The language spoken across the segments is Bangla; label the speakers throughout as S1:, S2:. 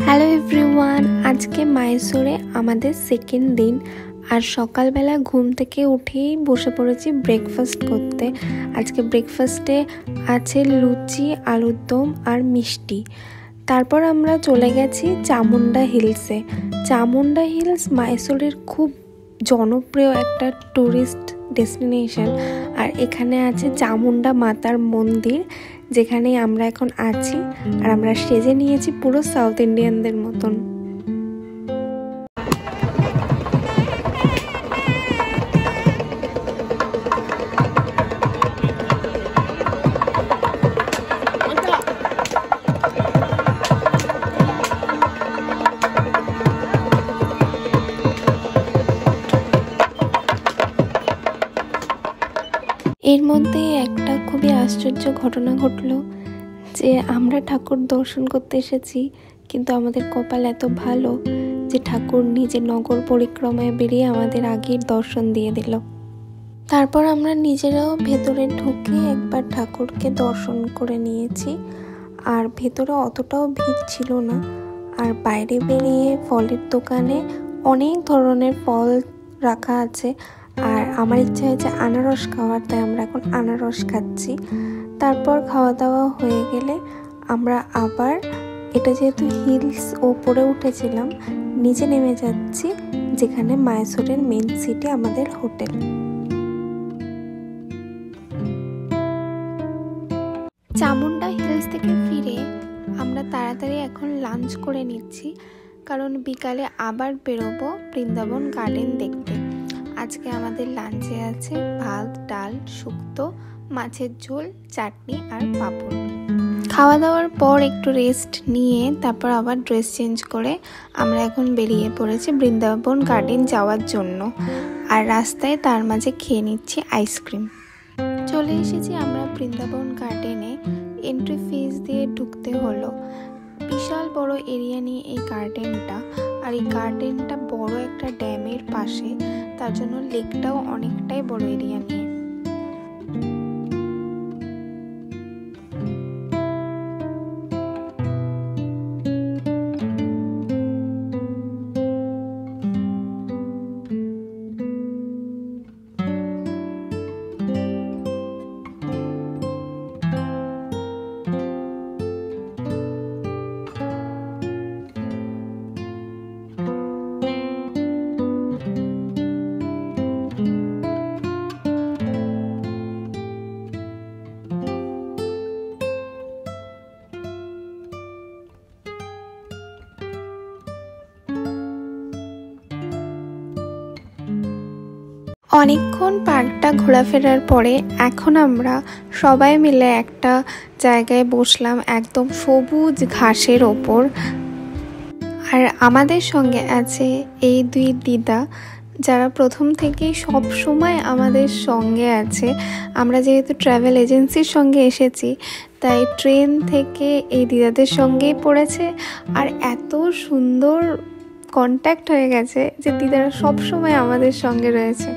S1: হ্যালো এভরিওয়ান, আজকে মাইসোরে আমাদের সেকেন্ড দিন। আর সকালবেলা ঘুম থেকে উঠেই বসে পড়েছি ব্রেকফাস্ট করতে। আজকে ব্রেকফাস্টে আছে লুচি, আলুর দম আর মিষ্টি। তারপর আমরা চলে গেছি চামুন্ডা হিলসে। চামুন্ডা হিলস মাইসোরের খুব জনপ্রিয় একটা ট্যুরিস্ট ডেস্টিনেশন। আর এখানে আছে চামুন্ডা মাতার মন্দির, যেখানে আমরা এখন আছি। আর আমরা সেজে নিয়েছি পুরো সাউথ ইন্ডিয়ানদের মতন। এর মধ্যে একটা খুবই আশ্চর্য ঘটনা ঘটলো যে আমরা ঠাকুর দর্শন করতে এসেছি, কিন্তু আমাদের কপাল এত ভালো যে ঠাকুর নিজে নগর পরিক্রমায় বেরিয়ে আমাদের আগের দর্শন দিয়ে দিল। তারপর আমরা নিজেরাও ভেতরে ঢুকে একবার ঠাকুরকে দর্শন করে নিয়েছি। আর ভেতরে অতটাও ভিড় ছিল না। আর বাইরে বেরিয়ে ফলের দোকানে অনেক ধরনের ফল রাখা আছে। আর আমার ইচ্ছা হয়েছে আনারস খাওয়ার, তাই আমরা এখন আনারস খাচ্ছি। তারপর খাওয়া দাওয়া হয়ে গেলে আমরা আবার, এটা যেহেতু হিলস ওপরে উঠেছিলাম, নিচে নেমে যাচ্ছি, যেখানে মাইসোরের মেইন সিটি আমাদের হোটেল। চামুন্ডা হিলস থেকে ফিরে আমরা তাড়াতাড়ি এখন লাঞ্চ করে নিচ্ছি, কারণ বিকালে আবার বেরোবো বৃন্দাবন গার্ডেন দেখতে। আজকে আমাদের লাঞ্চে আছে ভাত, ডাল, শুক্তো, মাছের ঝোল, চাটনি আর পাঁপড়। খাওয়া দাওয়ার পর একটু রেস্ট নিয়ে তারপর আবার ড্রেস চেঞ্জ করে আমরা এখন বেরিয়ে পড়েছি বৃন্দাবন গার্ডেন যাওয়ার জন্য। আর রাস্তায় তার মাঝে খেয়ে নিচ্ছি আইসক্রিম। চলে এসেছি আমরা বৃন্দাবন গার্ডেনে। এন্ট্রি ফিস দিয়ে ঢুকতে হলো। বিশাল বড় এরিয়া নিয়ে এই গার্ডেনটা। আর এই গার্ডেনটা বড় একটা ড্যামের পাশে, তার জন্য লেকটাও অনেকটাই বড় এরিয়া নিয়ে। অনেকক্ষণ পার্কটা ঘোরাফেরার পরে এখন আমরা সবাই মিলে একটা জায়গায় বসলাম, একদম সবুজ ঘাসের ওপর। আর আমাদের সঙ্গে আছে এই দুই দিদা, যারা প্রথম থেকেই সব সময় আমাদের সঙ্গে আছে। আমরা যেহেতু ট্রাভেল এজেন্সির সঙ্গে এসেছি, তাই ট্রেন থেকে এই দিদাদের সঙ্গেই পড়েছে। আর এত সুন্দর কন্ট্যাক্ট হয়ে গেছে যে দিদারা সব সময় আমাদের সঙ্গে রয়েছে।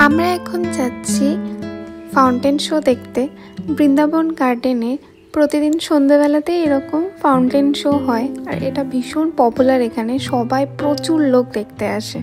S1: আমরা এখন যাচ্ছি ফাউন্টেন শো দেখতে বৃন্দাবন গার্ডেনে। প্রতিদিন সন্ধ্যাবেলাতে এরকম ফাউন্টেন শো হয়, আর এটা ভীষণ পপুলার। এখানে সবাই, প্রচুর লোক দেখতে আসে।